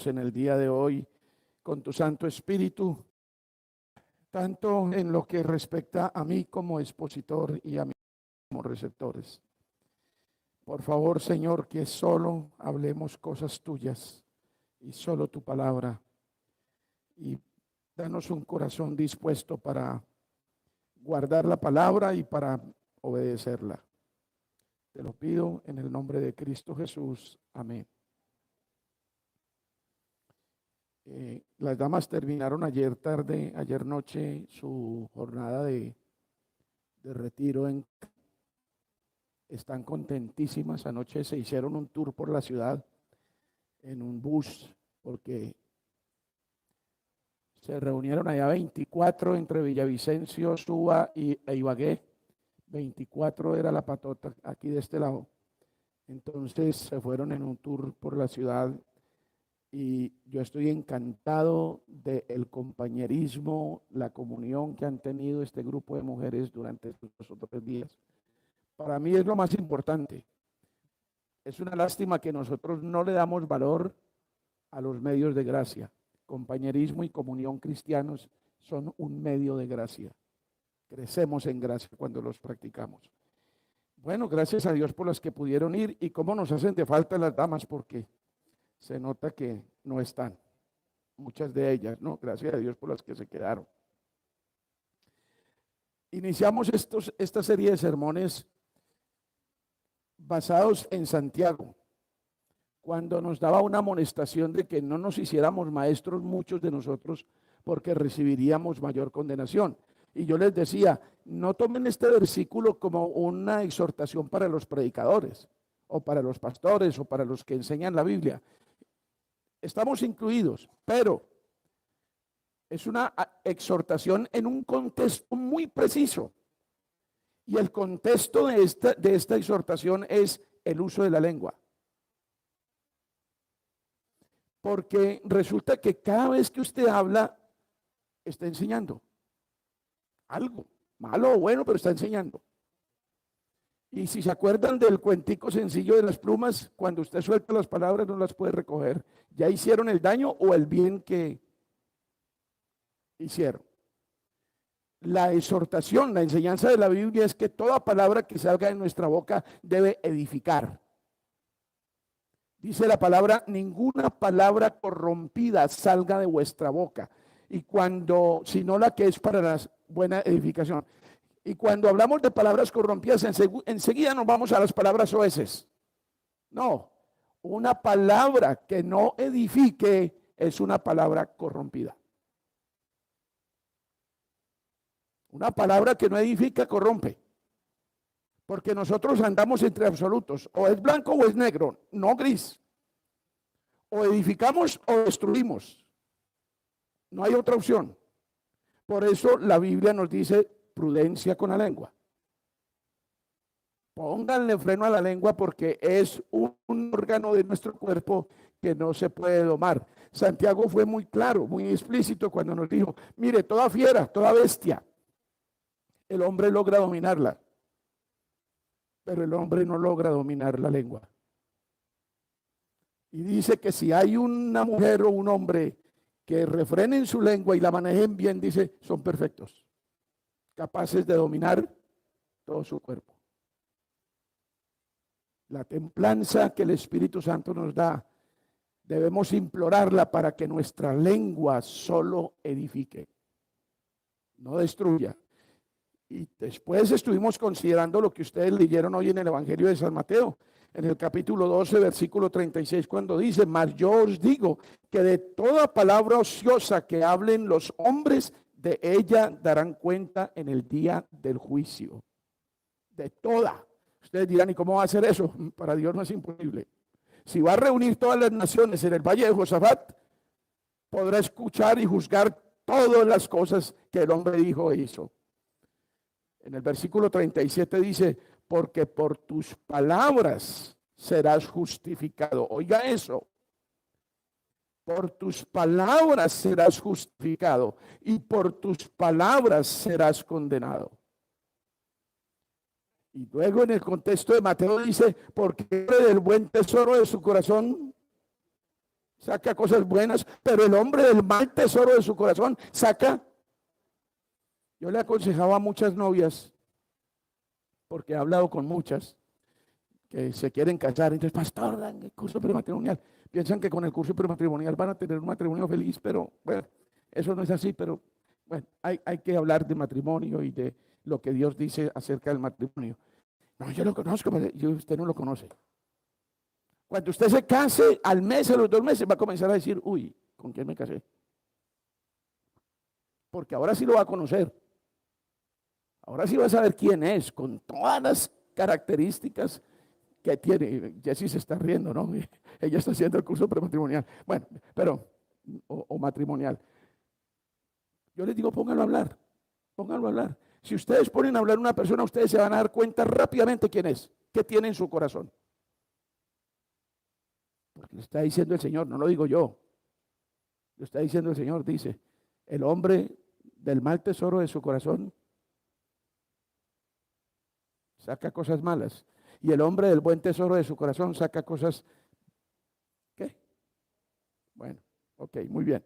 en el día de hoy con tu Santo Espíritu, tanto en lo que respecta a mí como expositor y a mí como receptores. Por favor, Señor, que solo hablemos cosas tuyas y solo tu palabra. Y danos un corazón dispuesto para guardar la palabra y para obedecerla. Te lo pido en el nombre de Cristo Jesús. Amén. Las damas terminaron ayer tarde, ayer noche, su jornada de retiro. Están contentísimas. Anoche se hicieron un tour por la ciudad en un bus, porque se reunieron allá 24 entre Villavicencio, Suba e Ibagué. 24 era la patota aquí de este lado. Entonces se fueron en un tour por la ciudad y yo estoy encantado del compañerismo, la comunión que han tenido este grupo de mujeres durante estos otros días. Para mí es lo más importante. Es una lástima que nosotros no le damos valor a los medios de gracia. Compañerismo y comunión cristianos son un medio de gracia. Crecemos en gracia cuando los practicamos. Bueno, gracias a Dios por las que pudieron ir, y cómo nos hacen de falta las damas, porque se nota que no están, muchas de ellas, ¿no? Gracias a Dios por las que se quedaron. Iniciamos esta serie de sermones basados en Santiago, cuando nos daba una amonestación de que no nos hiciéramos maestros muchos de nosotros, porque recibiríamos mayor condenación. Y yo les decía, no tomen este versículo como una exhortación para los predicadores, o para los pastores, o para los que enseñan la Biblia. Estamos incluidos, pero es una exhortación en un contexto muy preciso. Y el contexto de esta exhortación es el uso de la lengua. Porque resulta que cada vez que usted habla, está enseñando algo, malo o bueno, pero está enseñando. Y si se acuerdan del cuentico sencillo de las plumas, cuando usted suelta las palabras no las puede recoger. Ya hicieron el daño o el bien que hicieron. La exhortación, la enseñanza de la Biblia es que toda palabra que salga de nuestra boca debe edificar. Dice la palabra, ninguna palabra corrompida salga de vuestra boca. Y cuando, sino la que es para la buena edificación. Y cuando hablamos de palabras corrompidas, enseguida nos vamos a las palabras oeces. No, una palabra que no edifique es una palabra corrompida. Una palabra que no edifica corrompe. Porque nosotros andamos entre absolutos. O es blanco o es negro, no gris. O edificamos o destruimos. No hay otra opción. Por eso la Biblia nos dice prudencia con la lengua. Pónganle freno a la lengua, porque es un órgano de nuestro cuerpo que no se puede domar. Santiago fue muy claro, muy explícito cuando nos dijo, mire, toda fiera, toda bestia, el hombre logra dominarla, pero el hombre no logra dominar la lengua. Y dice que si hay una mujer o un hombre que refrenen su lengua y la manejen bien, dice, son perfectos, capaces de dominar todo su cuerpo. La templanza que el Espíritu Santo nos da, debemos implorarla para que nuestra lengua solo edifique, no destruya. Y después estuvimos considerando lo que ustedes leyeron hoy en el Evangelio de San Mateo, en el capítulo 12, versículo 36, cuando dice, mas yo os digo que de toda palabra ociosa que hablen los hombres, de ella darán cuenta en el día del juicio. De toda. Ustedes dirán, ¿y cómo va a hacer eso? Para Dios no es imposible. Si va a reunir todas las naciones en el valle de Josafat, podrá escuchar y juzgar todas las cosas que el hombre dijo e hizo. En el versículo 37 dice, porque por tus palabras serás justificado. Oiga eso. Por tus palabras serás justificado y por tus palabras serás condenado. Y luego en el contexto de Mateo dice, porque del buen tesoro de su corazón saca cosas buenas, pero el hombre del mal tesoro de su corazón saca. Yo le aconsejaba a muchas novias, porque he hablado con muchas, que se quieren casar. Entonces, pastor, dan el curso prematrimonial. Piensan que con el curso prematrimonial van a tener un matrimonio feliz, pero bueno, eso no es así. Pero bueno, hay que hablar de matrimonio y de lo que Dios dice acerca del matrimonio. No, yo lo conozco, pero usted no lo conoce. Cuando usted se case, al mes, a los 2 meses, va a comenzar a decir, uy, ¿con quién me casé? Porque ahora sí lo va a conocer. Ahora sí va a saber quién es, con todas las características que tiene. Jessie se está riendo, ¿no? Ella está haciendo el curso prematrimonial. Bueno, pero, o matrimonial. Yo les digo, pónganlo a hablar, pónganlo a hablar. Si ustedes ponen a hablar a una persona, ustedes se van a dar cuenta rápidamente quién es, qué tiene en su corazón. Porque lo está diciendo el Señor, no lo digo yo. Lo está diciendo el Señor, dice, el hombre del mal tesoro de su corazón saca cosas malas. Y el hombre del buen tesoro de su corazón saca cosas, ¿qué? Bueno, ok, muy bien.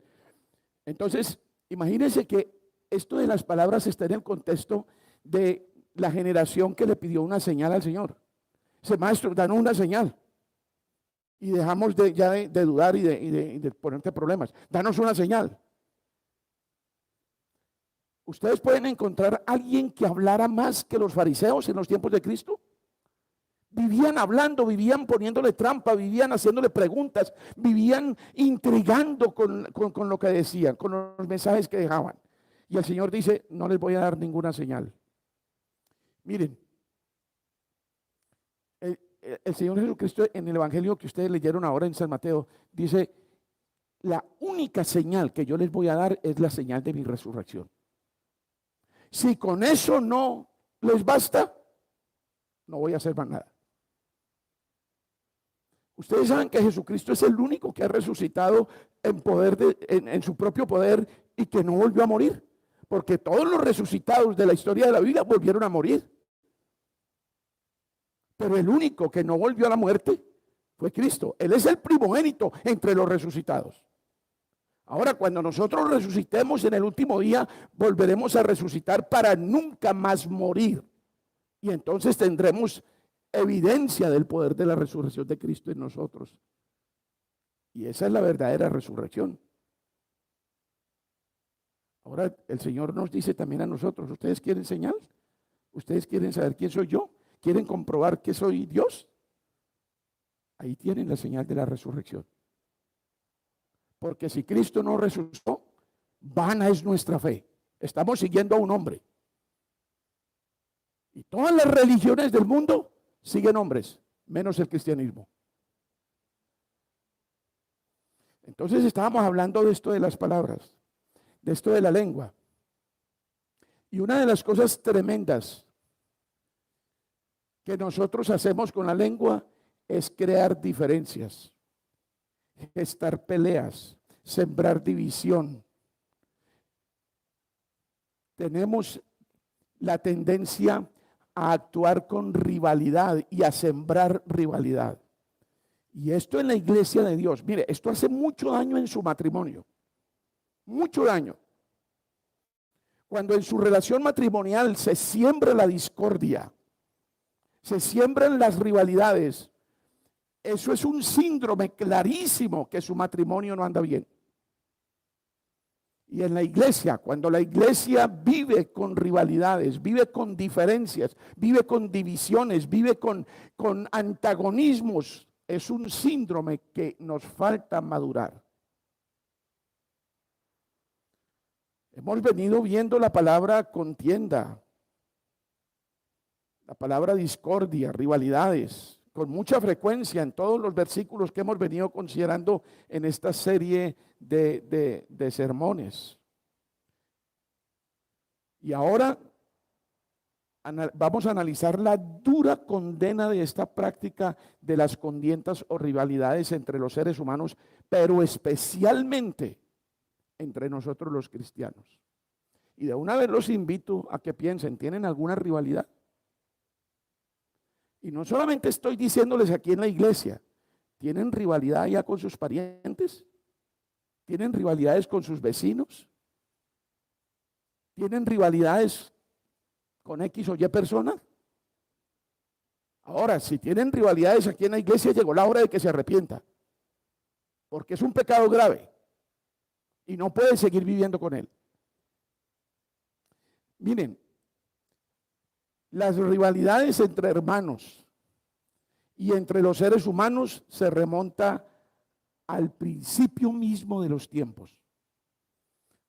Entonces, imagínense que esto de las palabras está en el contexto de la generación que le pidió una señal al Señor. Dice, maestro, danos una señal. Y dejamos de dudar y de ponerte problemas. Danos una señal. ¿Ustedes pueden encontrar a alguien que hablara más que los fariseos en los tiempos de Cristo? Vivían hablando, vivían poniéndole trampa, vivían haciéndole preguntas, vivían intrigando con lo que decían, con los mensajes que dejaban. Y el Señor dice, no les voy a dar ninguna señal. Miren, el Señor Jesucristo en el Evangelio que ustedes leyeron ahora en San Mateo, dice, la única señal que yo les voy a dar es la señal de mi resurrección. Si con eso no les basta, no voy a hacer más nada. Ustedes saben que Jesucristo es el único que ha resucitado en poder en su propio poder y que no volvió a morir. Porque todos los resucitados de la historia de la Biblia volvieron a morir. Pero el único que no volvió a la muerte fue Cristo. Él es el primogénito entre los resucitados. Ahora, cuando nosotros resucitemos en el último día, volveremos a resucitar para nunca más morir. Y entonces tendremos evidencia del poder de la resurrección de Cristo en nosotros. Y esa es la verdadera resurrección. Ahora el Señor nos dice también a nosotros, ¿ustedes quieren señal? ¿Ustedes quieren saber quién soy yo? ¿Quieren comprobar que soy Dios? Ahí tienen la señal de la resurrección. Porque si Cristo no resucitó, vana es nuestra fe. Estamos siguiendo a un hombre. Y todas las religiones del mundo siguen hombres, menos el cristianismo. Entonces estábamos hablando de esto de las palabras, de esto de la lengua. Y una de las cosas tremendas que nosotros hacemos con la lengua es crear diferencias, gestar peleas, sembrar división. Tenemos la tendencia a actuar con rivalidad y a sembrar rivalidad. Y esto en la iglesia de Dios, mire, esto hace mucho daño en su matrimonio, mucho daño. Cuando en su relación matrimonial se siembra la discordia, se siembran las rivalidades, eso es un síndrome clarísimo que su matrimonio no anda bien. Y en la iglesia, cuando la iglesia vive con rivalidades, vive con diferencias, vive con divisiones, vive con antagonismos, es un síndrome que nos falta madurar. Hemos venido viendo la palabra contienda, la palabra discordia, rivalidades, con mucha frecuencia en todos los versículos que hemos venido considerando en esta serie de sermones. Y ahora vamos a analizar la dura condena de esta práctica de las contiendas o rivalidades entre los seres humanos, pero especialmente entre nosotros los cristianos. Y de una vez los invito a que piensen, ¿tienen alguna rivalidad? Y no solamente estoy diciéndoles aquí en la iglesia, ¿Tienen rivalidad ya con sus parientes? ¿Tienen rivalidades con sus vecinos? ¿Tienen rivalidades con X o Y persona? Ahora, si tienen rivalidades aquí en la iglesia, llegó la hora de que se arrepienta, porque es un pecado grave y no puede seguir viviendo con él. Miren, las rivalidades entre hermanos y entre los seres humanos se remonta al principio mismo de los tiempos.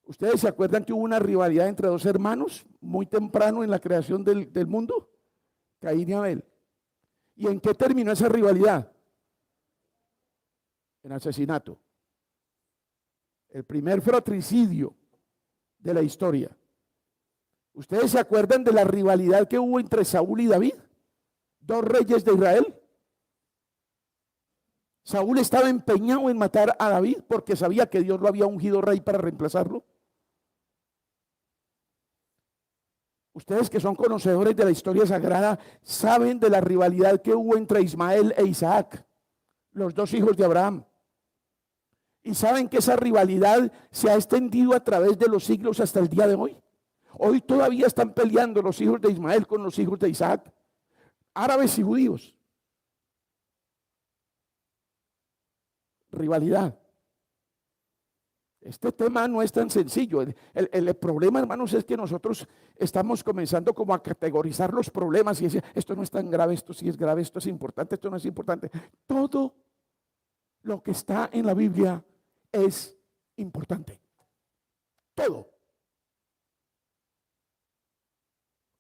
¿Ustedes se acuerdan que hubo una rivalidad entre dos hermanos muy temprano en la creación del mundo? Caín y Abel. ¿Y en qué terminó esa rivalidad? En asesinato. El primer fratricidio de la historia. ¿Ustedes se acuerdan de la rivalidad que hubo entre Saúl y David? Dos reyes de Israel. Saúl estaba empeñado en matar a David porque sabía que Dios lo había ungido rey para reemplazarlo. Ustedes que son conocedores de la historia sagrada saben de la rivalidad que hubo entre Ismael e Isaac, los dos hijos de Abraham. Y saben que esa rivalidad se ha extendido a través de los siglos hasta el día de hoy. Hoy todavía están peleando los hijos de Ismael con los hijos de Isaac, árabes y judíos. Rivalidad. Este tema no es tan sencillo. El problema, hermanos, es que nosotros estamos comenzando como a categorizar los problemas y decir, esto no es tan grave, esto sí es grave, esto es importante, esto no es importante. Todo lo que está en la Biblia es importante. Todo.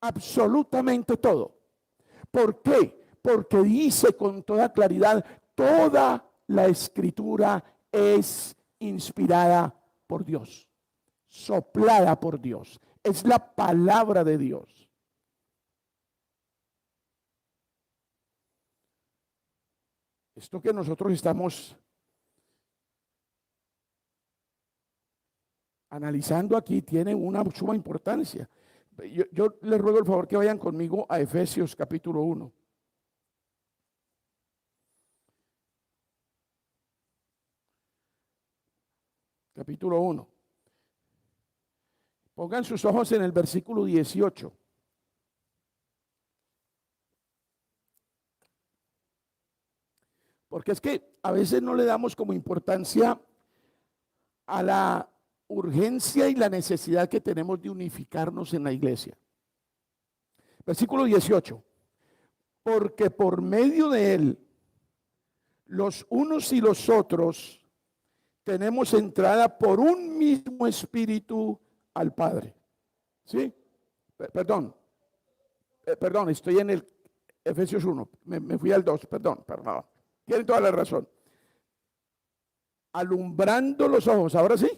Absolutamente todo. ¿Por qué? Porque dice con toda claridad, toda la escritura es inspirada por Dios, soplada por Dios, es la palabra de Dios. Esto que nosotros estamos analizando aquí tiene una suma importancia. Yo les ruego el favor que vayan conmigo a Efesios capítulo 1. Capítulo 1. Pongan sus ojos en el versículo 18. Porque es que a veces no le damos como importancia a la urgencia y la necesidad que tenemos de unificarnos en la iglesia. Versículo 18. Porque por medio de él, los unos y los otros tenemos entrada por un mismo espíritu al Padre. ¿Sí? Perdón, estoy en el Efesios 1, me fui al 2, perdón. Tienen toda la razón. Alumbrando los ojos, ¿ahora sí?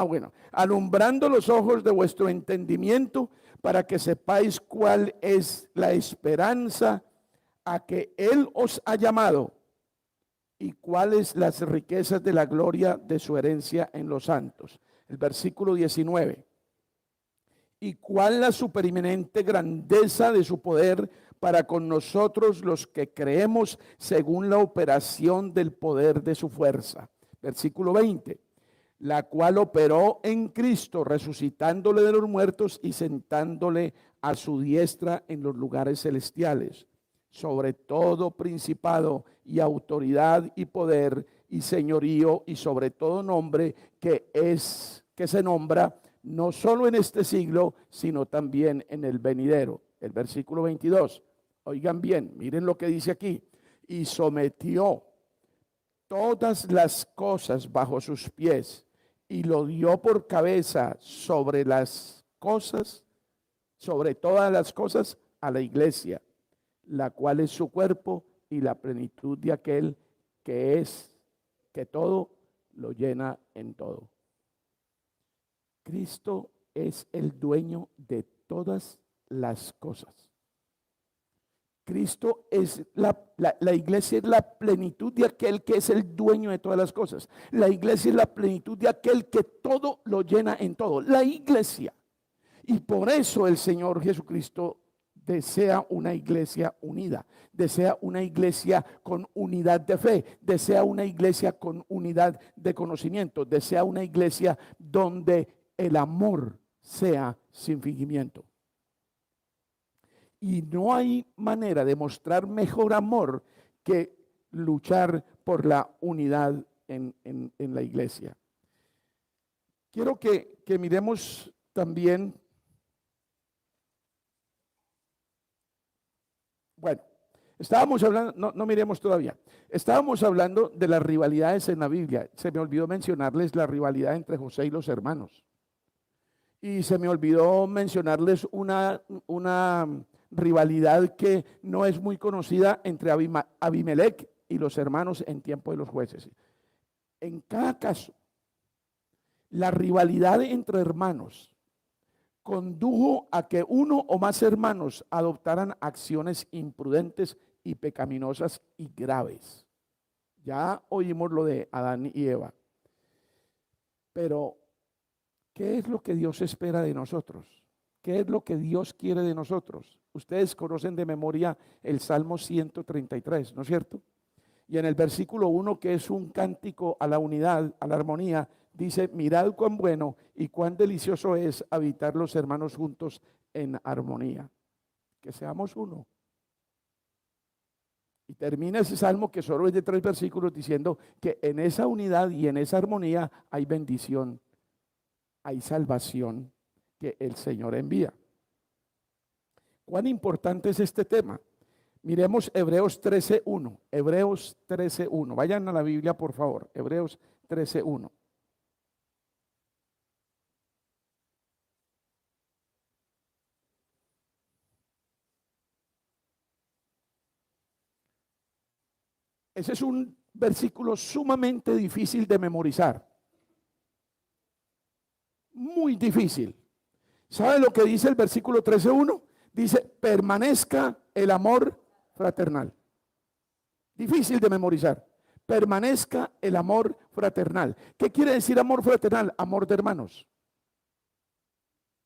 Bueno, alumbrando los ojos de vuestro entendimiento para que sepáis cuál es la esperanza a que Él os ha llamado y cuáles las riquezas de la gloria de su herencia en los santos. El versículo 19. Y cuál la supereminente grandeza de su poder para con nosotros los que creemos según la operación del poder de su fuerza. Versículo 20. La cual operó en Cristo, resucitándole de los muertos y sentándole a su diestra en los lugares celestiales, sobre todo principado y autoridad y poder y señorío y sobre todo nombre que se nombra no solo en este siglo, sino también en el venidero. El versículo 22. Oigan bien, miren lo que dice aquí. Y sometió todas las cosas bajo sus pies y lo dio por cabeza sobre las cosas, sobre todas las cosas, a la iglesia, la cual es su cuerpo y la plenitud de aquel que todo lo llena en todo. Cristo es el dueño de todas las cosas. Cristo es la iglesia, es la plenitud de aquel que es el dueño de todas las cosas. La iglesia es la plenitud de aquel que todo lo llena en todo. La iglesia. Y por eso el Señor Jesucristo desea una iglesia unida, desea una iglesia con unidad de fe, desea una iglesia con unidad de conocimiento, desea una iglesia donde el amor sea sin fingimiento. Y no hay manera de mostrar mejor amor que luchar por la unidad en la iglesia. Quiero que miremos también, bueno, estábamos hablando, no miremos todavía, estábamos hablando de las rivalidades en la Biblia. Se me olvidó mencionarles la rivalidad entre José y los hermanos. Y se me olvidó mencionarles una rivalidad que no es muy conocida entre Abimelech y los hermanos en tiempo de los jueces. En cada caso, la rivalidad entre hermanos condujo a que uno o más hermanos adoptaran acciones imprudentes y pecaminosas y graves. Ya oímos lo de Adán y Eva. Pero, ¿qué es lo que Dios espera de nosotros? ¿Qué es lo que Dios quiere de nosotros? Ustedes conocen de memoria el Salmo 133, ¿no es cierto? Y en el versículo 1, que es un cántico a la unidad, a la armonía, dice: mirad cuán bueno y cuán delicioso es habitar los hermanos juntos en armonía. Que seamos uno. Y termina ese salmo, que solo es de 3 versículos, diciendo que en esa unidad y en esa armonía hay bendición, hay salvación que el Señor envía. ¿Cuán importante es este tema? Miremos Hebreos 13:1. Hebreos 13:1. Vayan a la Biblia, por favor. Hebreos 13:1. Ese es un versículo sumamente difícil de memorizar. Muy difícil. ¿Sabe lo que dice el versículo 13:1? Dice: permanezca el amor fraternal. Difícil de memorizar. Permanezca el amor fraternal. ¿Qué quiere decir amor fraternal? Amor de hermanos.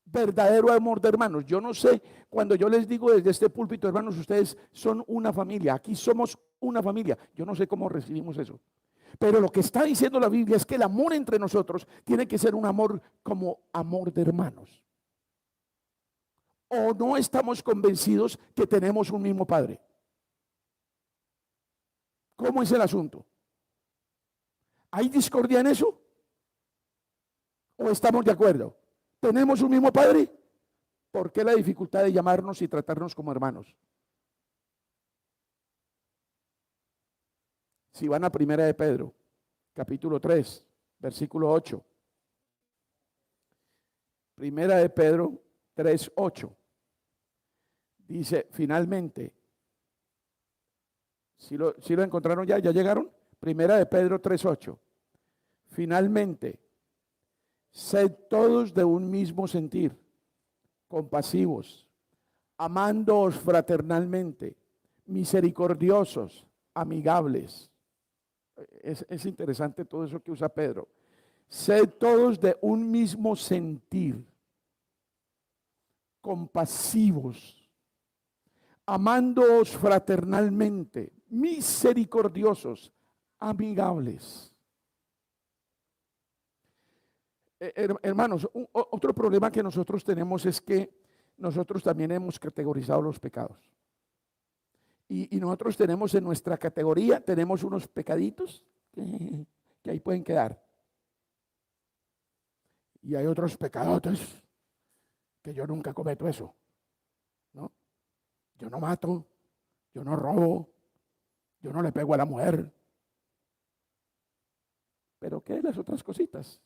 Verdadero amor de hermanos. Yo no sé, cuando yo les digo desde este púlpito: hermanos, ustedes son una familia, aquí somos una familia. Yo no sé cómo recibimos eso. Pero lo que está diciendo la Biblia es que el amor entre nosotros tiene que ser un amor como amor de hermanos. ¿O no estamos convencidos que tenemos un mismo Padre? ¿Cómo es el asunto? ¿Hay discordia en eso? ¿O estamos de acuerdo? ¿Tenemos un mismo Padre? ¿Por qué la dificultad de llamarnos y tratarnos como hermanos? Si van a Primera de Pedro, capítulo 3, versículo 8. Primera de Pedro 3:8. Dice: finalmente, si lo encontraron ya llegaron. Primera de Pedro 3:8. Finalmente, sed todos de un mismo sentir, compasivos, amándoos fraternalmente, misericordiosos, amigables. Es interesante todo eso que usa Pedro. Sed todos de un mismo sentir, compasivos, amándoos fraternalmente, misericordiosos, amigables. Hermanos, otro problema que nosotros tenemos es que nosotros también hemos categorizado los pecados. Y nosotros tenemos en nuestra categoría, tenemos unos pecaditos que ahí pueden quedar. Y hay otros pecadotes que yo nunca cometo eso, ¿no? Yo no mato, yo no robo, yo no le pego a la mujer. Pero ¿qué es las otras cositas?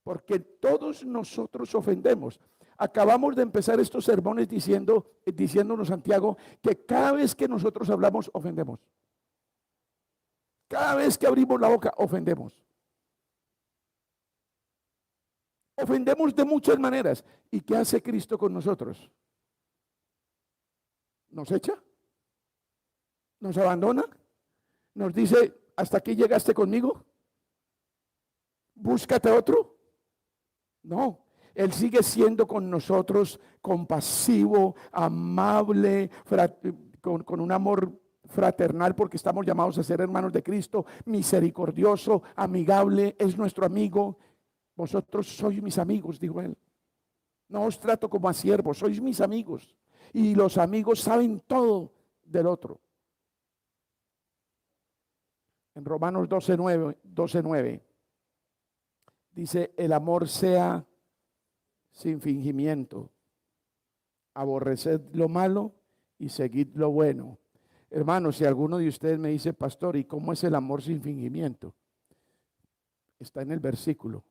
Porque todos nosotros ofendemos. Acabamos de empezar estos sermones diciéndonos, Santiago, que cada vez que nosotros hablamos, ofendemos. Cada vez que abrimos la boca, ofendemos. Ofendemos de muchas maneras. ¿Y qué hace Cristo con nosotros? ¿Nos echa? ¿Nos abandona? ¿Nos dice: hasta aquí llegaste conmigo? ¿Búscate otro? No. Él sigue siendo con nosotros compasivo, amable, con un amor fraternal, porque estamos llamados a ser hermanos de Cristo, misericordioso, amigable, es nuestro amigo. Vosotros sois mis amigos, dijo él. No os trato como a siervos, sois mis amigos. Y los amigos saben todo del otro. En Romanos 12:9 dice, el amor sea sin fingimiento. Aborreced lo malo y seguid lo bueno. Hermanos, si alguno de ustedes me dice, pastor, ¿y cómo es el amor sin fingimiento? Está en el versículo.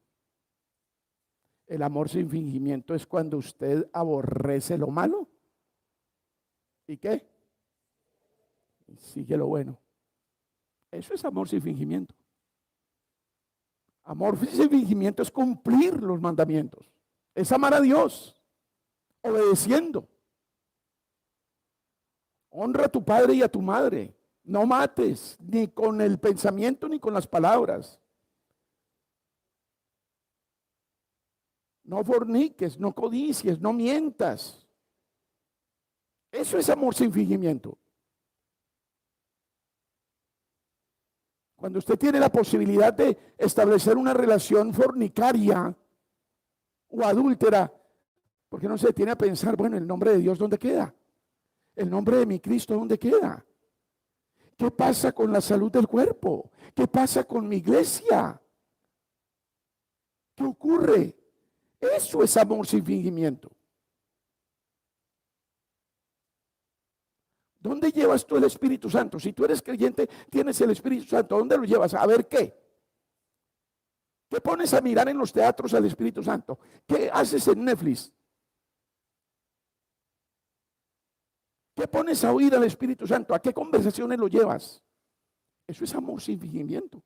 El amor sin fingimiento es cuando usted aborrece lo malo. ¿Y qué? Y sigue lo bueno. Eso es amor sin fingimiento. Amor sin fingimiento es cumplir los mandamientos. Es amar a Dios, obedeciendo. Honra a tu padre y a tu madre. No mates, ni con el pensamiento ni con las palabras. No forniques, no codicies, no mientas. Eso es amor sin fingimiento. Cuando usted tiene la posibilidad de establecer una relación fornicaria o adúltera, ¿por qué no se detiene a pensar, bueno, el nombre de Dios, ¿dónde queda? El nombre de mi Cristo, ¿dónde queda? ¿Qué pasa con la salud del cuerpo? ¿Qué pasa con mi iglesia? ¿Qué ocurre? Eso es amor sin fingimiento. ¿Dónde llevas tú el Espíritu Santo? Si tú eres creyente, tienes el Espíritu Santo. ¿Dónde lo llevas? A ver qué. ¿Qué pones a mirar en los teatros al Espíritu Santo? ¿Qué haces en Netflix? ¿Qué pones a oír al Espíritu Santo? ¿A qué conversaciones lo llevas? Eso es amor sin fingimiento.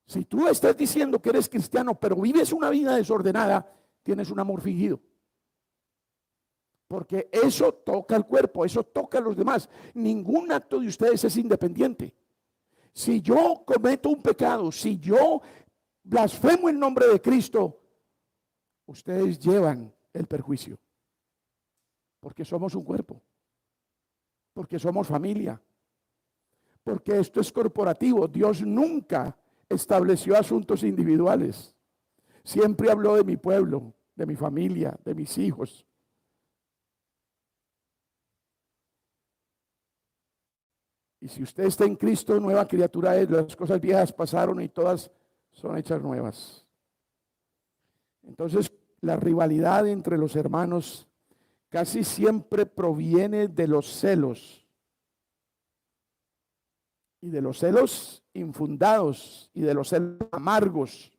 Si tú estás diciendo que eres cristiano, pero vives una vida desordenada, tienes un amor fingido. Porque eso toca al cuerpo, eso toca a los demás. Ningún acto de ustedes es independiente. Si yo cometo un pecado, si yo blasfemo el nombre de Cristo, ustedes llevan el perjuicio. Porque somos un cuerpo. Porque somos familia. Porque esto es corporativo. Dios nunca estableció asuntos individuales. Siempre habló de mi pueblo, de mi familia, de mis hijos. Y si usted está en Cristo, nueva criatura es, las cosas viejas pasaron y todas son hechas nuevas. Entonces, la rivalidad entre los hermanos casi siempre proviene de los celos. Y de los celos infundados y de los celos amargos.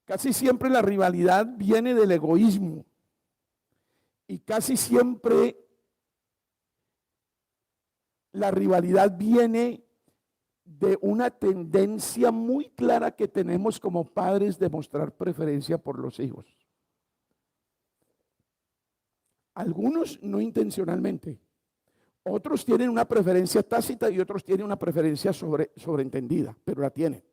Casi siempre la rivalidad viene del egoísmo. Y casi siempre la rivalidad viene de una tendencia muy clara que tenemos como padres de mostrar preferencia por los hijos. Algunos no intencionalmente. Otros tienen una preferencia tácita y otros tienen una preferencia sobreentendida, pero la tienen.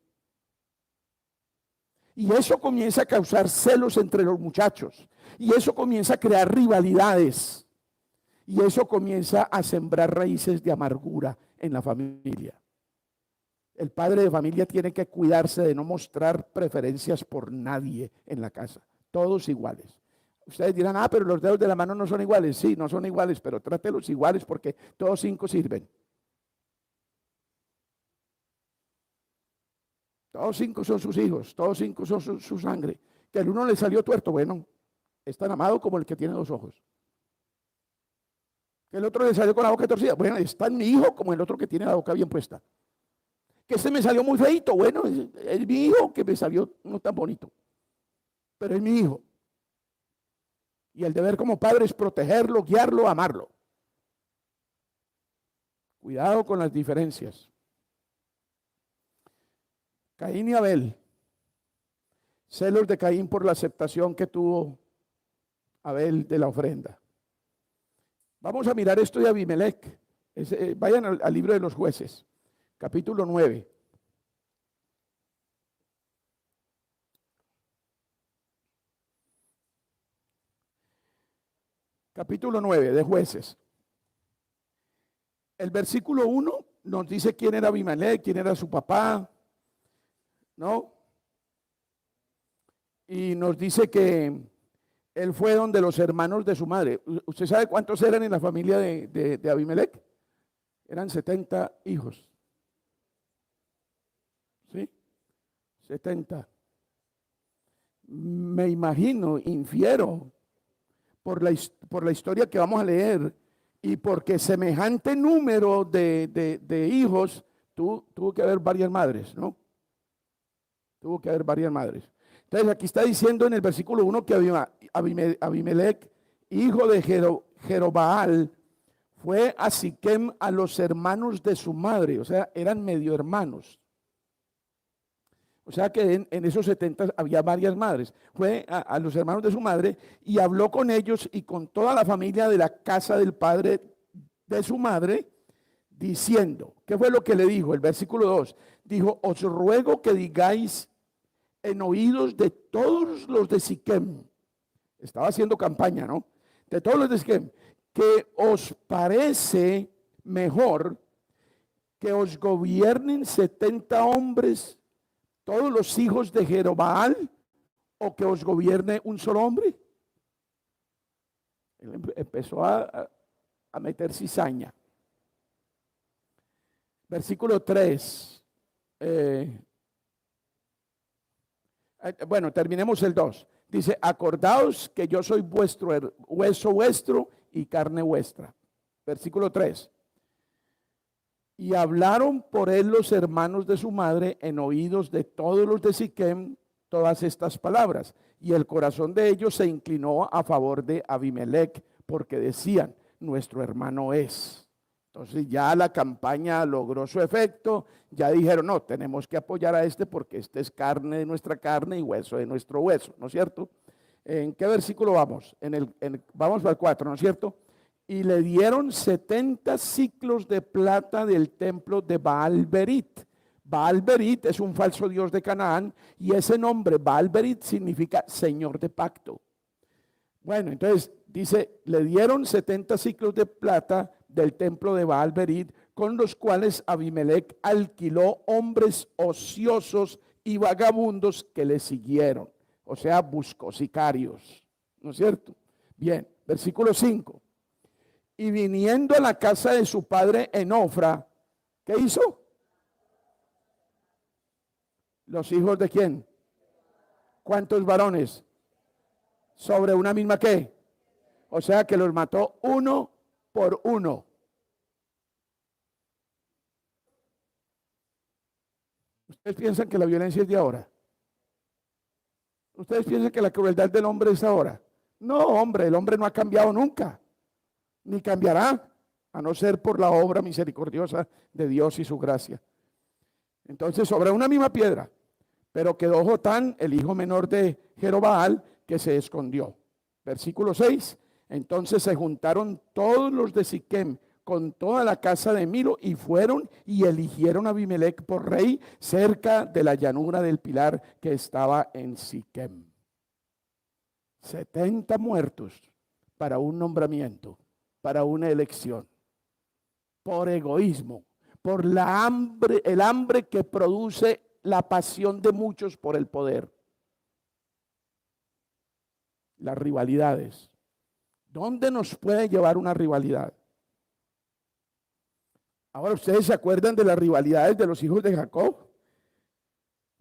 Y eso comienza a causar celos entre los muchachos. Y eso comienza a crear rivalidades. Y eso comienza a sembrar raíces de amargura en la familia. El padre de familia tiene que cuidarse de no mostrar preferencias por nadie en la casa. Todos iguales. Ustedes dirán, pero los dedos de la mano no son iguales. Sí, no son iguales, pero trátelos iguales porque todos 5 sirven. Todos 5 son sus hijos, todos 5 son su sangre. Que el uno le salió tuerto, bueno, es tan amado como el que tiene 2 ojos. Que el otro le salió con la boca torcida, bueno, es tan mi hijo como el otro que tiene la boca bien puesta. Que este me salió muy feito, bueno, es mi hijo que me salió no tan bonito, pero es mi hijo. Y el deber como padre es protegerlo, guiarlo, amarlo. Cuidado con las diferencias. Caín y Abel. Celos de Caín por la aceptación que tuvo Abel de la ofrenda. Vamos a mirar esto de Abimelech. Vayan al libro de los Jueces, capítulo 9. capítulo 9 de Jueces. El versículo 1 nos dice quién era Abimelech, quién era su papá, ¿no? Y nos dice que él fue donde los hermanos de su madre. ¿Usted sabe cuántos eran en la familia de Abimelech? Eran 70 hijos. ¿Sí? 70. Me imagino, infiero, por la historia que vamos a leer, y porque semejante número de hijos, tuvo que haber varias madres, ¿no? Tuvo que haber varias madres. Entonces aquí está diciendo en el versículo 1 que Abimelech, hijo de Jerobaal, fue a Siquem a los hermanos de su madre, o sea, eran medio hermanos. O sea que en esos 70 había varias madres. Fue a los hermanos de su madre y habló con ellos y con toda la familia de la casa del padre de su madre, diciendo, ¿qué fue lo que le dijo? El versículo 2, dijo, os ruego que digáis en oídos de todos los de Siquem. Estaba haciendo campaña, ¿no? De todos los de Siquem, que os parece mejor que os gobiernen 70 hombres, todos los hijos de Jerobaal, o que os gobierne un solo hombre. Él empezó a meter cizaña. Versículo 3. Bueno, terminemos el 2. Dice, acordaos que yo soy vuestro hueso vuestro y carne vuestra. Versículo 3. Y hablaron por él los hermanos de su madre en oídos de todos los de Siquem todas estas palabras. Y el corazón de ellos se inclinó a favor de Abimelech, porque decían, nuestro hermano es. Entonces ya la campaña logró su efecto, ya dijeron, no, tenemos que apoyar a este porque este es carne de nuestra carne y hueso de nuestro hueso, ¿no es cierto? ¿En qué versículo vamos? Vamos al 4, ¿no es cierto? Y le dieron 70 ciclos de plata del templo de Baal-Berit. Baal-Berit es un falso dios de Canaán y ese nombre Baal-Berit significa señor de pacto. Bueno, entonces dice, le dieron 70 ciclos de plata del templo de Baal-Berit, con los cuales Abimelech alquiló hombres ociosos y vagabundos que le siguieron. O sea, buscó sicarios, ¿no es cierto? Bien, versículo 5. Y viniendo a la casa de su padre en Ofra, ¿qué hizo? ¿Los hijos de quién? ¿Cuántos varones? Sobre una misma ¿qué? O sea que los mató uno por uno. ¿Ustedes piensan que la violencia es de ahora? ¿Ustedes piensan que la crueldad del hombre es ahora? No, hombre, el hombre no ha cambiado nunca, ni cambiará, a no ser por la obra misericordiosa de Dios y su gracia. Entonces, sobre una misma piedra, pero quedó Jotán, el hijo menor de Jerobaal, que se escondió. Versículo 6. Entonces se juntaron todos los de Siquem con toda la casa de Milo y fueron y eligieron a Abimelech por rey cerca de la llanura del Pilar que estaba en Siquem. 70 muertos para un nombramiento, para una elección, por egoísmo, por la hambre, el hambre que produce la pasión de muchos por el poder. Las rivalidades. ¿Dónde nos puede llevar una rivalidad? Ahora, ustedes se acuerdan de las rivalidades de los hijos de Jacob,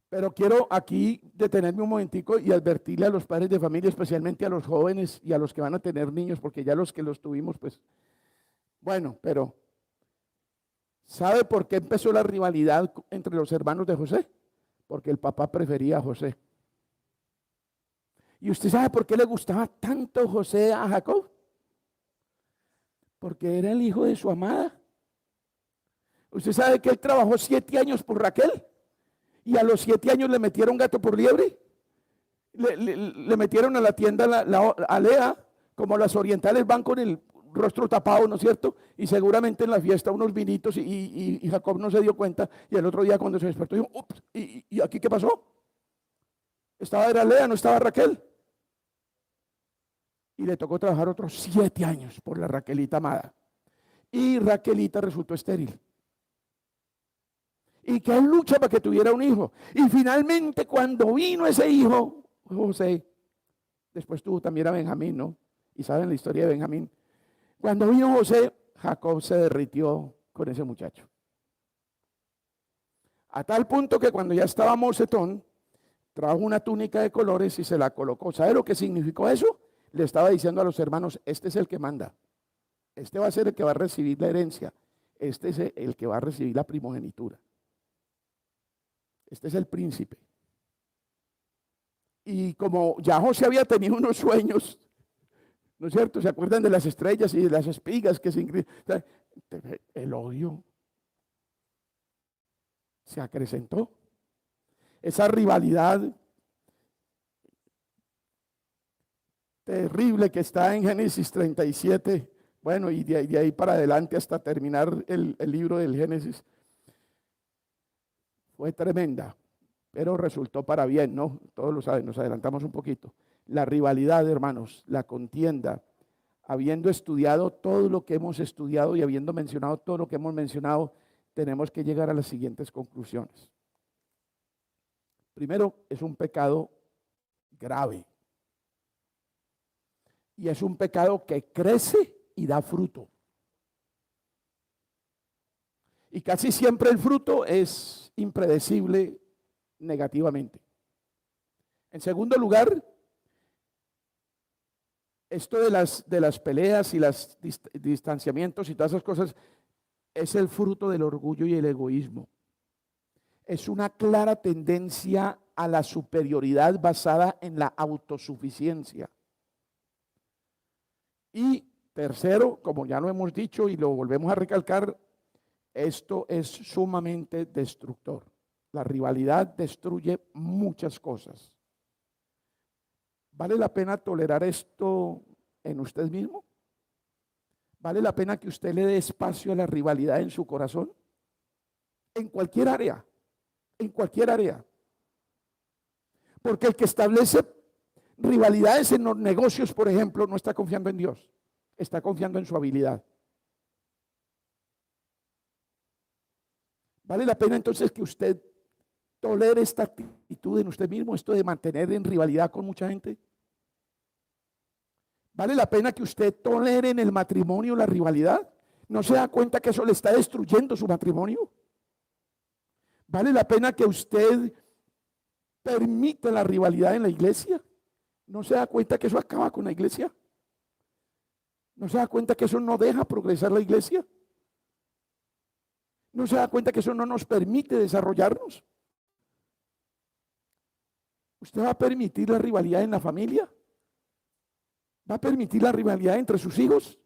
pero quiero aquí detenerme un momentico y advertirle a los padres de familia, especialmente a los jóvenes y a los que van a tener niños, porque ya los que los tuvimos, pues, bueno, pero ¿sabe por qué empezó la rivalidad entre los hermanos de José? Porque el papá prefería a José. ¿Y usted sabe por qué le gustaba tanto José a Jacob? Porque era el hijo de su amada. ¿Usted sabe que él trabajó 7 años por Raquel? Y a los 7 años le metieron gato por liebre. Le metieron a la tienda a Lea, como las orientales van con el rostro tapado, ¿no es cierto? Y seguramente en la fiesta unos vinitos y Jacob no se dio cuenta. Y el otro día cuando se despertó dijo, ups, ¿y aquí qué pasó? Era Lea, no estaba Raquel. y le tocó trabajar otros 7 años por la Raquelita amada. Y Raquelita resultó estéril. Y que él lucha para que tuviera un hijo. Y finalmente cuando vino ese hijo, José, después tuvo también a Benjamín, ¿no? Y saben la historia de Benjamín. Cuando vino José, Jacob se derritió con ese muchacho. A tal punto que cuando ya estaba mocetón, trajo una túnica de colores y se la colocó. ¿Sabe lo que significó eso? Le estaba diciendo a los hermanos, este es el que manda. Este va a ser el que va a recibir la herencia. Este es el que va a recibir la primogenitura. Este es el príncipe. Y como ya José había tenido unos sueños, ¿no es cierto? ¿Se acuerdan de las estrellas y de las espigas que se inclinan? El odio se acrecentó. Esa rivalidad terrible que está en Génesis 37, bueno, y de ahí para adelante hasta terminar el libro del Génesis, fue tremenda, pero resultó para bien, ¿no? Todos lo saben, nos adelantamos un poquito. La rivalidad, hermanos, la contienda, habiendo estudiado todo lo que hemos estudiado y habiendo mencionado todo lo que hemos mencionado, tenemos que llegar a las siguientes conclusiones. Primero, es un pecado grave. Y es un pecado que crece y da fruto. Y casi siempre el fruto es impredecible negativamente. En segundo lugar, esto de las peleas y los distanciamientos y todas esas cosas es el fruto del orgullo y el egoísmo. Es una clara tendencia a la superioridad basada en la autosuficiencia. Y tercero, como ya lo hemos dicho y lo volvemos a recalcar, esto es sumamente destructor. La rivalidad destruye muchas cosas. ¿Vale la pena tolerar esto en usted mismo? ¿Vale la pena que usted le dé espacio a la rivalidad en su corazón? En cualquier área, en cualquier área. Porque el que establece rivalidades en los negocios, por ejemplo, no está confiando en Dios, está confiando en su habilidad. ¿Vale la pena entonces que usted tolere esta actitud en usted mismo, esto de mantener en rivalidad con mucha gente? ¿Vale la pena que usted tolere en el matrimonio la rivalidad? ¿No se da cuenta que eso le está destruyendo su matrimonio? ¿Vale la pena que usted permita la rivalidad en la iglesia? ¿No se da cuenta que eso acaba con la iglesia? ¿No se da cuenta que eso no deja progresar la iglesia? ¿No se da cuenta que eso no nos permite desarrollarnos? ¿Usted va a permitir la rivalidad en la familia? ¿Va a permitir la rivalidad entre sus hijos?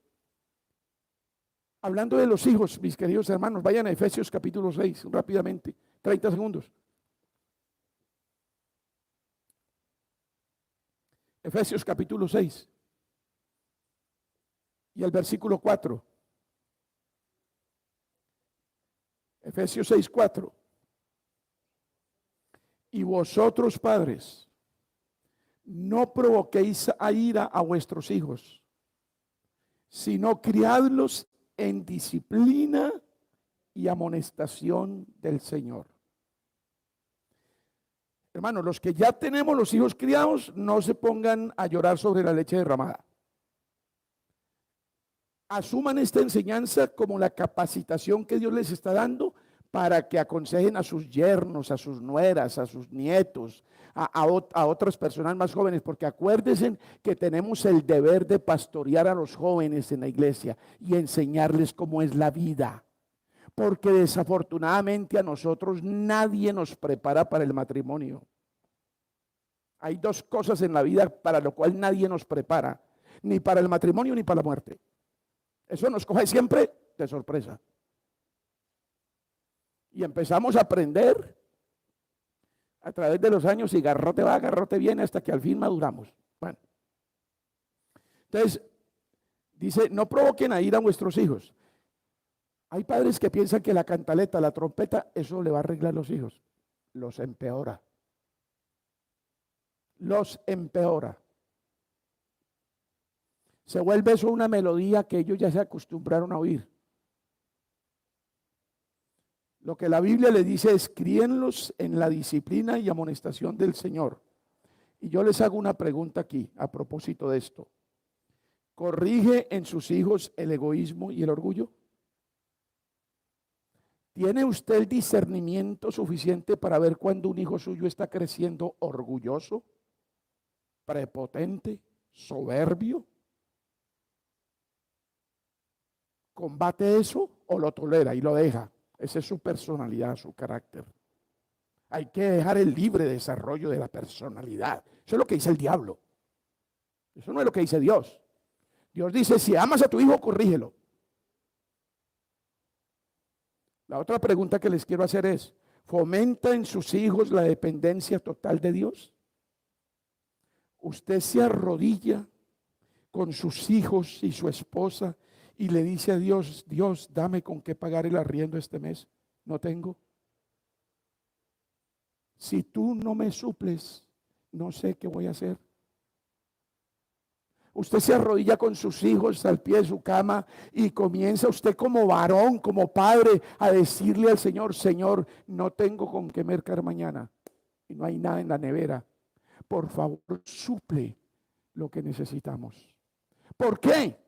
Hablando de los hijos, mis queridos hermanos, vayan a Efesios capítulo 6, rápidamente, 30 segundos. Efesios capítulo 6 y el versículo 4. Efesios 6, 4. Y vosotros, padres, no provoquéis a ira a vuestros hijos, sino criadlos en disciplina y amonestación del Señor. Hermanos, los que ya tenemos los hijos criados, no se pongan a llorar sobre la leche derramada. Asuman esta enseñanza como la capacitación que Dios les está dando para que aconsejen a sus yernos, a sus nueras, a sus nietos, a otras personas más jóvenes, porque acuérdense que tenemos el deber de pastorear a los jóvenes en la iglesia y enseñarles cómo es la vida, porque desafortunadamente a nosotros nadie nos prepara para el matrimonio. Hay dos cosas en la vida para lo cual nadie nos prepara, ni para el matrimonio ni para la muerte. Eso nos coge siempre de sorpresa. Y empezamos a aprender a través de los años y garrote va, garrote viene hasta que al fin maduramos. Bueno, entonces dice, no provoquen a ira a vuestros hijos. Hay padres que piensan que la cantaleta, la trompeta, eso le va a arreglar a los hijos. Los empeora. Los empeora. Se vuelve eso una melodía que ellos ya se acostumbraron a oír. Lo que la Biblia le dice es: críenlos en la disciplina y amonestación del Señor. Y yo les hago una pregunta aquí a propósito de esto. ¿Corrige en sus hijos el egoísmo y el orgullo? ¿Tiene usted el discernimiento suficiente para ver cuando un hijo suyo está creciendo orgulloso, prepotente, soberbio? ¿Combate eso o lo tolera y lo deja? Esa es su personalidad, su carácter. Hay que dejar el libre desarrollo de la personalidad. Eso es lo que dice el diablo. Eso no es lo que dice Dios. Dios dice: si amas a tu hijo, corrígelo. La otra pregunta que les quiero hacer es: ¿fomenta en sus hijos la dependencia total de Dios? Usted se arrodilla con sus hijos y su esposa y le dice a Dios: Dios, dame con qué pagar el arriendo este mes. No tengo. Si tú no me suples, no sé qué voy a hacer. Usted se arrodilla con sus hijos al pie de su cama y comienza usted como varón, como padre, a decirle al Señor: Señor, no tengo con qué mercar mañana y no hay nada en la nevera. Por favor, suple lo que necesitamos. ¿Por qué?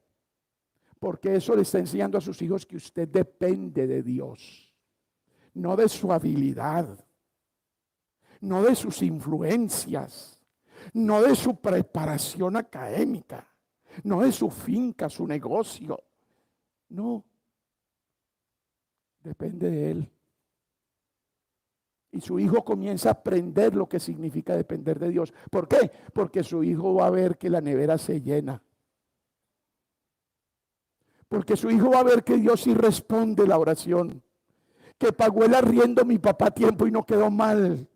Porque eso le está enseñando a sus hijos que usted depende de Dios, no de su habilidad, no de sus influencias, no de su preparación académica, no de su finca, su negocio. No, depende de él. Y su hijo comienza a aprender lo que significa depender de Dios. ¿Por qué? Porque su hijo va a ver que la nevera se llena. Porque su hijo va a ver que Dios sí responde la oración. Que pagó el arriendo mi papá a tiempo y no quedó mal.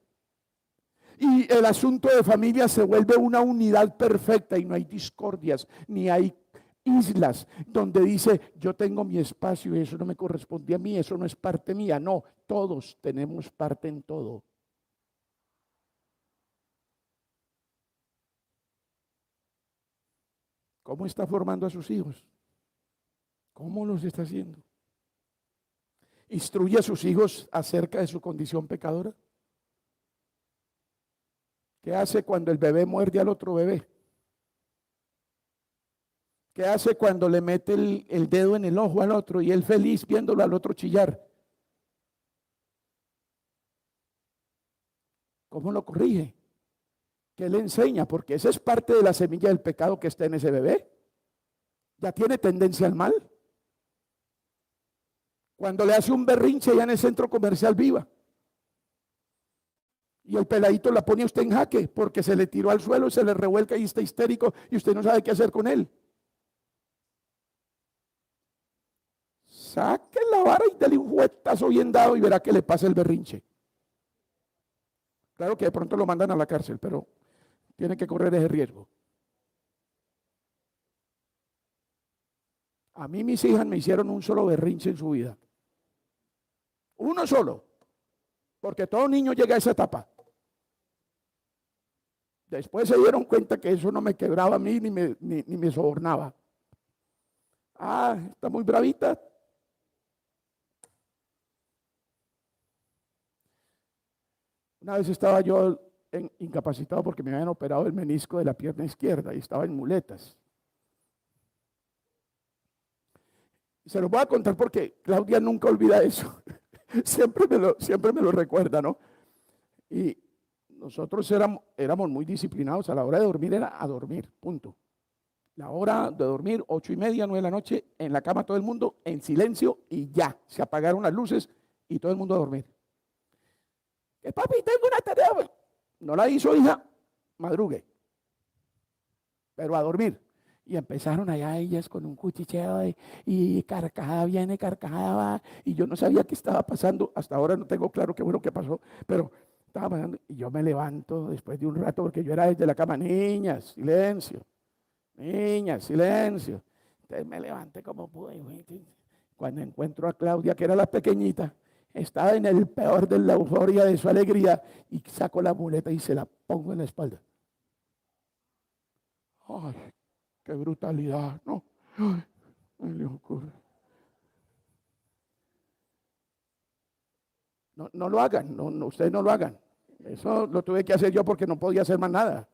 Y el asunto de familia se vuelve una unidad perfecta y no hay discordias, ni hay islas donde dice: yo tengo mi espacio y eso no me corresponde a mí, eso no es parte mía. No, todos tenemos parte en todo. ¿Cómo está formando a sus hijos? ¿Cómo los está haciendo? ¿Instruye a sus hijos acerca de su condición pecadora? ¿Qué hace cuando el bebé muerde al otro bebé? ¿Qué hace cuando le mete el dedo en el ojo al otro y él feliz viéndolo al otro chillar? ¿Cómo lo corrige? ¿Qué le enseña? Porque esa es parte de la semilla del pecado que está en ese bebé. Ya tiene tendencia al mal. Cuando le hace un berrinche ya en el centro comercial Viva, y el peladito la pone a usted en jaque porque se le tiró al suelo, se le revuelca y está histérico y usted no sabe qué hacer con él. Saque la vara y dale un juetazo bien dado y verá que le pasa el berrinche. Claro que de pronto lo mandan a la cárcel, pero tiene que correr ese riesgo. A mí mis hijas me hicieron un solo berrinche en su vida. Uno solo. Porque todo niño llega a esa etapa. Después se dieron cuenta que eso no me quebraba a mí ni me sobornaba. Ah, está muy bravita. Una vez estaba yo incapacitado porque me habían operado el menisco de la pierna izquierda y estaba en muletas. Se los voy a contar porque Claudia nunca olvida eso. siempre me lo recuerda, ¿no? Y nosotros éramos muy disciplinados. A la hora de dormir era a dormir, punto. La hora de dormir, 8:30, 9 de la noche, en la cama todo el mundo, en silencio y ya. Se apagaron las luces y todo el mundo a dormir. Que papi, tengo una tarea. No la hizo, hija, madrugue. Pero a dormir. Y empezaron allá ellas con un cuchicheo y carcajada viene, carcajada va. Y yo no sabía qué estaba pasando. Hasta ahora no tengo claro qué fue lo que pasó. Pero estaba pasando. Y yo me levanto después de un rato porque yo era desde la cama. Niñas, silencio. Niñas, silencio. Entonces me levanté como pude. Cuando encuentro a Claudia, que era la pequeñita, estaba en el peor de la euforia de su alegría y saco la muleta y se la pongo en la espalda. Ay, qué brutalidad, ¿no? Ay, me le ocurre. No, no lo hagan, no, no, ustedes no lo hagan. Eso lo tuve que hacer yo porque no podía hacer más nada.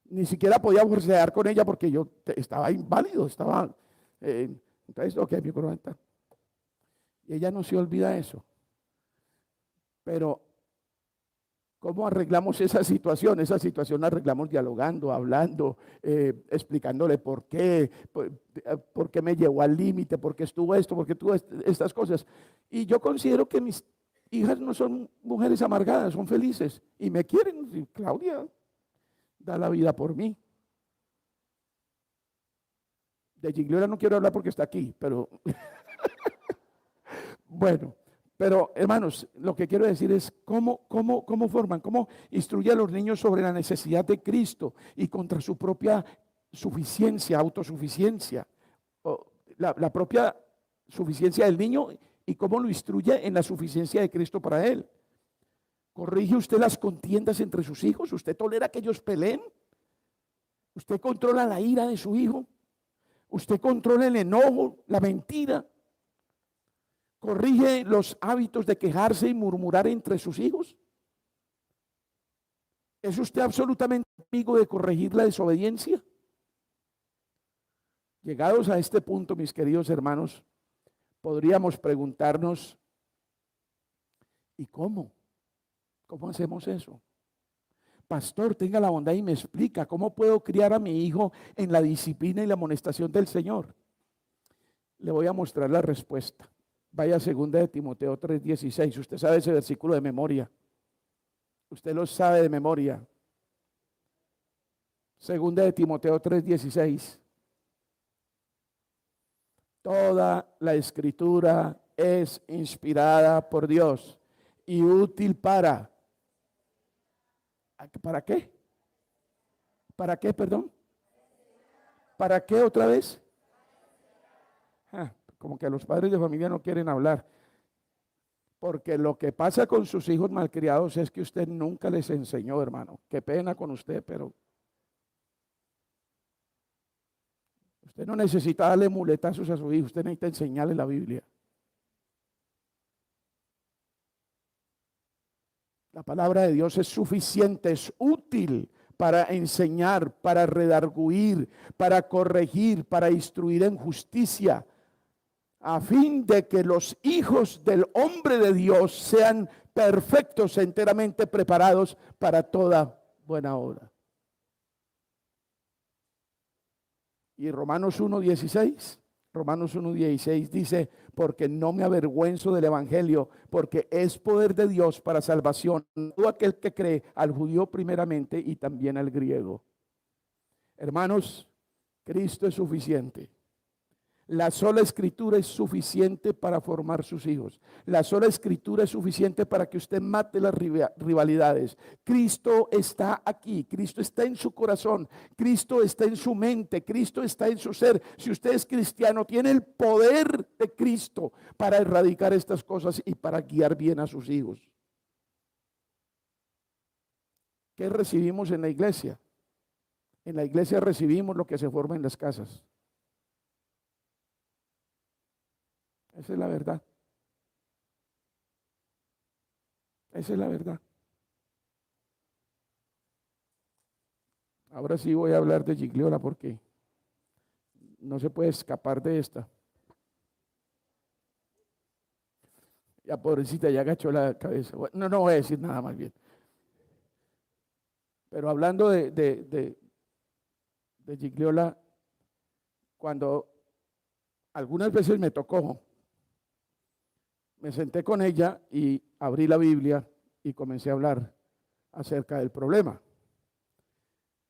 Ni siquiera podía forcejear con ella porque yo estaba inválido, estaba... entonces, ok, mi coronita. Y ella no se olvida eso. Pero, ¿cómo arreglamos esa situación? Esa situación la arreglamos dialogando, hablando, explicándole por qué me llevó al límite, por qué estuvo esto, por qué tuvo estas cosas. Y yo considero que mis hijas no son mujeres amargadas, son felices y me quieren. Y Claudia da la vida por mí. De Gigliola no quiero hablar porque está aquí, pero bueno. Pero hermanos, lo que quiero decir es cómo forman, cómo instruye a los niños sobre la necesidad de Cristo y contra su propia suficiencia, autosuficiencia, o la propia suficiencia del niño y cómo lo instruye en la suficiencia de Cristo para él. ¿Corrige usted las contiendas entre sus hijos? ¿Usted tolera que ellos peleen? ¿Usted controla la ira de su hijo? ¿Usted controla el enojo, la mentira? ¿Corrige los hábitos de quejarse y murmurar entre sus hijos? ¿Es usted absolutamente amigo de corregir la desobediencia? Llegados a este punto, mis queridos hermanos, podríamos preguntarnos, ¿y cómo? ¿Cómo hacemos eso? Pastor, tenga la bondad y me explica, ¿cómo puedo criar a mi hijo en la disciplina y la amonestación del Señor? Le voy a mostrar la respuesta. Vaya a 2 de Timoteo 3:16. Usted sabe ese versículo de memoria. Usted lo sabe de memoria. 2 de Timoteo 3:16. Toda la escritura es inspirada por Dios y útil ¿para qué? ¿Para qué, perdón? ¿Para qué otra vez? Como que los padres de familia no quieren hablar. Porque lo que pasa con sus hijos malcriados es que usted nunca les enseñó, hermano. Qué pena con usted, pero usted no necesita darle muletazos a su hijo, usted necesita enseñarle la Biblia. La palabra de Dios es suficiente, es útil para enseñar, para redarguir, para corregir, para instruir en justicia, a fin de que los hijos del hombre de Dios sean perfectos, enteramente preparados para toda buena obra. Y Romanos 1:16 dice, porque no me avergüenzo del evangelio, porque es poder de Dios para salvación, todo aquel que cree, al judío primeramente y también al griego. Hermanos, Cristo es suficiente. La sola escritura es suficiente para formar sus hijos. La sola escritura es suficiente para que usted mate las rivalidades. Cristo está aquí, Cristo está en su corazón, Cristo está en su mente, Cristo está en su ser. Si usted es cristiano, tiene el poder de Cristo para erradicar estas cosas y para guiar bien a sus hijos. ¿Qué recibimos en la iglesia? En la iglesia recibimos lo que se forma en las casas. Esa es la verdad. Esa es la verdad. Ahora sí voy a hablar de Gigliola porque no se puede escapar de esta. Ya pobrecita, ya agachó la cabeza. Bueno, no voy a decir nada más bien. Pero hablando de Gigliola, cuando algunas veces me tocó, me senté con ella y abrí la Biblia y comencé a hablar acerca del problema.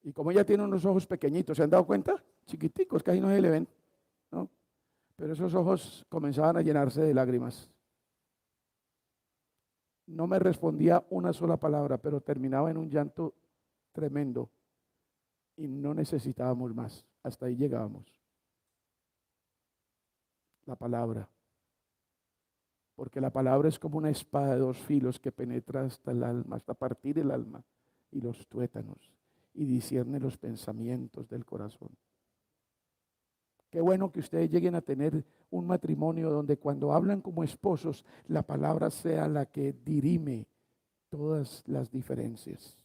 Y como ella tiene unos ojos pequeñitos, ¿se han dado cuenta? Chiquiticos, casi no se le ven, ¿no? Pero esos ojos comenzaban a llenarse de lágrimas. No me respondía una sola palabra, pero terminaba en un llanto tremendo. Y no necesitábamos más. Hasta ahí llegábamos. La palabra. Porque la palabra es como una espada de dos filos que penetra hasta el alma, hasta partir el alma y los tuétanos. y discierne los pensamientos del corazón. Qué bueno que ustedes lleguen a tener un matrimonio donde cuando hablan como esposos, la palabra sea la que dirime todas las diferencias.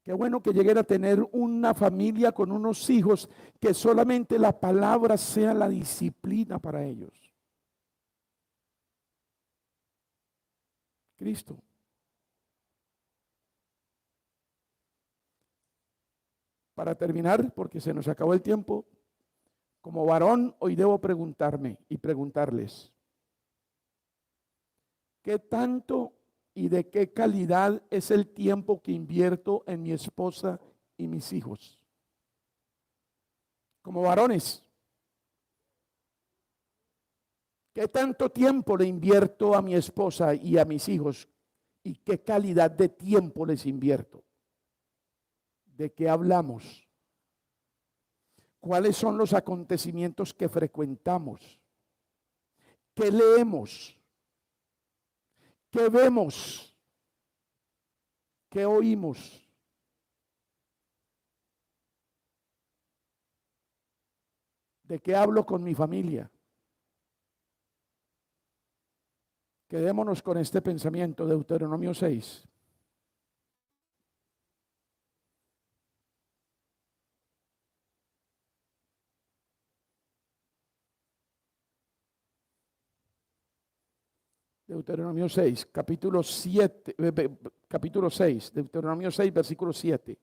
Qué bueno que lleguen a tener una familia con unos hijos que solamente la palabra sea la disciplina para ellos. Cristo. Para terminar, porque se nos acabó el tiempo, como varón hoy debo preguntarme y preguntarles, ¿qué tanto y de qué calidad es el tiempo que invierto en mi esposa y mis hijos? Como varones, ¿qué tanto tiempo le invierto a mi esposa y a mis hijos? ¿Y qué calidad de tiempo les invierto? ¿De qué hablamos? ¿Cuáles son los acontecimientos que frecuentamos? ¿Qué leemos? ¿Qué vemos? ¿Qué oímos? ¿De qué hablo con mi familia? Quedémonos con este pensamiento, Deuteronomio 6. Deuteronomio 6, capítulo 7, capítulo 6, Deuteronomio 6, versículo 7.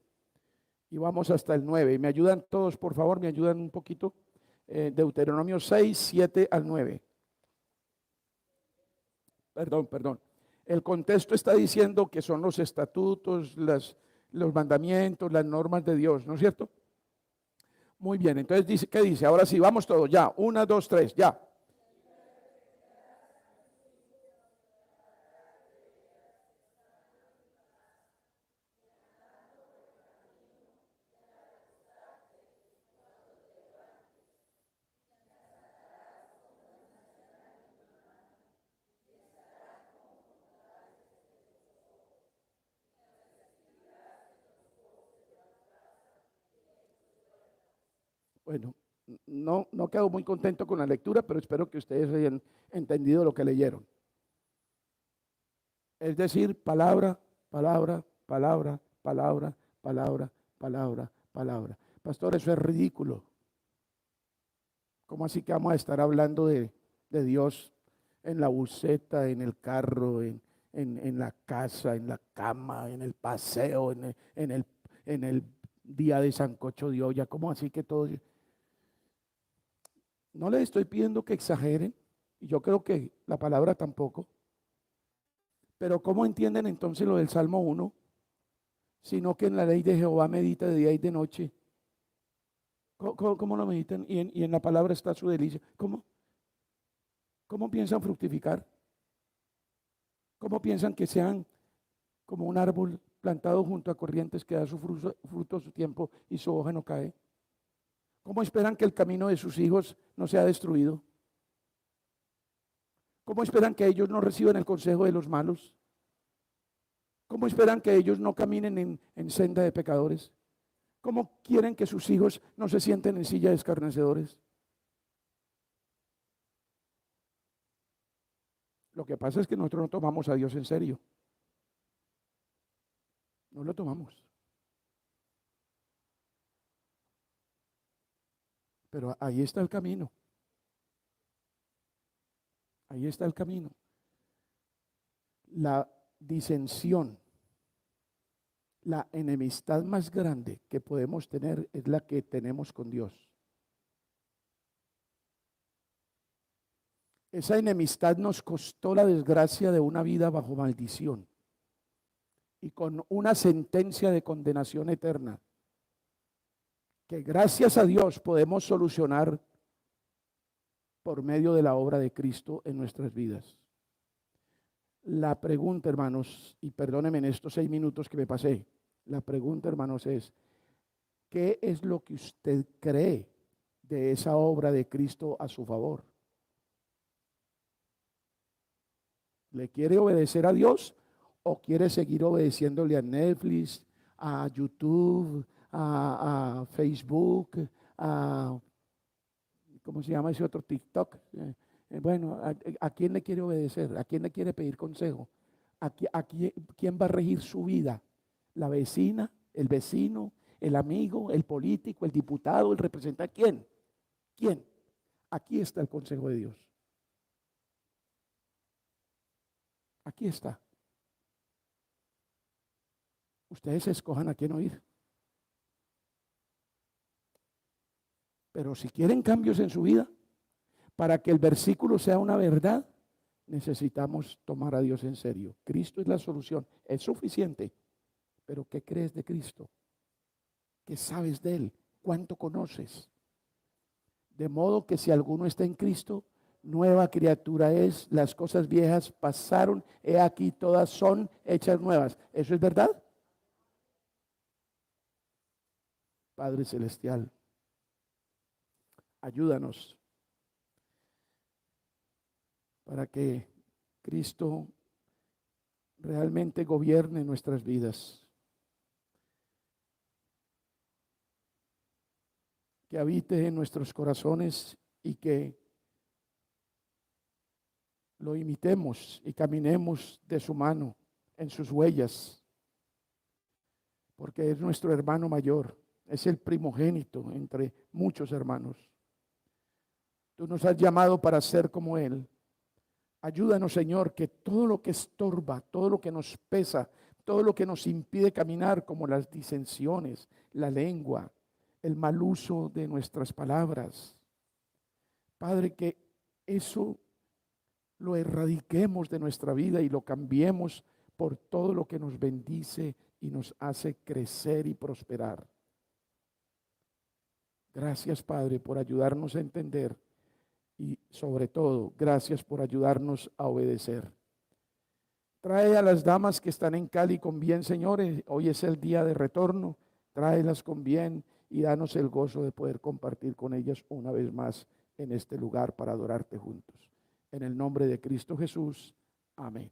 Y vamos hasta el 9. ¿Me ayudan todos, por favor? ¿Me ayudan un poquito? Deuteronomio 6, 7 al 9. Perdón. El contexto está diciendo que son los estatutos, los mandamientos, las normas de Dios, ¿no es cierto? Muy bien, entonces dice, ¿qué dice? Ahora sí, vamos todos, ya. 1, 2, 3, ya. Bueno, no quedo muy contento con la lectura, pero espero que ustedes hayan entendido lo que leyeron. Es decir, palabra, palabra, palabra, palabra, palabra, palabra, palabra. Pastor, eso es ridículo. ¿Cómo así que vamos a estar hablando de Dios en la buseta, en el carro, en la casa, en la cama, en el paseo, en el día de sancocho de olla? ¿Cómo así que todo? No les estoy pidiendo que exageren, y yo creo que la palabra tampoco, pero ¿cómo entienden entonces lo del Salmo 1? Sino que en la ley de Jehová medita de día y de noche. ¿Cómo lo meditan? Y en la palabra está su delicia. ¿Cómo piensan fructificar? ¿Cómo piensan que sean como un árbol plantado junto a corrientes que da su fruto a su tiempo y su hoja no cae? ¿Cómo esperan que el camino de sus hijos no sea destruido? ¿Cómo esperan que ellos no reciban el consejo de los malos? ¿Cómo esperan que ellos no caminen en senda de pecadores? ¿Cómo quieren que sus hijos no se sienten en silla de escarnecedores? Lo que pasa es que nosotros no tomamos a Dios en serio. No lo tomamos. Pero ahí está el camino. Ahí está el camino. La disensión, la enemistad más grande que podemos tener es la que tenemos con Dios. Esa enemistad nos costó la desgracia de una vida bajo maldición y con una sentencia de condenación eterna, que gracias a Dios podemos solucionar por medio de la obra de Cristo en nuestras vidas. La pregunta, hermanos, y perdónenme en estos 6 minutos que me pasé, la pregunta, hermanos, es, ¿qué es lo que usted cree de esa obra de Cristo a su favor? ¿Le quiere obedecer a Dios ¿O quiere seguir obedeciéndole a Netflix, a YouTube, a Facebook, a, ¿cómo se llama ese otro TikTok? Bueno, ¿a quién le quiere obedecer? ¿A quién le quiere pedir consejo? ¿Quién va a regir su vida? ¿La vecina, el vecino, el amigo, el político, el diputado, el representante? ¿Quién? ¿Quién? Aquí está el consejo de Dios. Aquí está. Ustedes escojan a quién oír. Pero si quieren cambios en su vida, para que el versículo sea una verdad, necesitamos tomar a Dios en serio. Cristo es la solución. Es suficiente. Pero ¿qué crees de Cristo? ¿Qué sabes de Él? ¿Cuánto conoces? De modo que si alguno está en Cristo, nueva criatura es. Las cosas viejas pasaron. He aquí todas son hechas nuevas. ¿Eso es verdad? Padre Celestial, ayúdanos para que Cristo realmente gobierne nuestras vidas, que habite en nuestros corazones y que lo imitemos y caminemos de su mano, en sus huellas, porque es nuestro hermano mayor, es el primogénito entre muchos hermanos. Tú nos has llamado para ser como Él. Ayúdanos, Señor, que todo lo que estorba, todo lo que nos pesa, todo lo que nos impide caminar, como las disensiones, la lengua, el mal uso de nuestras palabras, Padre, que eso lo erradiquemos de nuestra vida y lo cambiemos por todo lo que nos bendice y nos hace crecer y prosperar. Gracias, Padre, por ayudarnos a entender y sobre todo, gracias por ayudarnos a obedecer. Trae a las damas que están en Cali con bien, señores. Hoy es el día de retorno. Tráelas con bien y danos el gozo de poder compartir con ellas una vez más en este lugar para adorarte juntos. En el nombre de Cristo Jesús. Amén.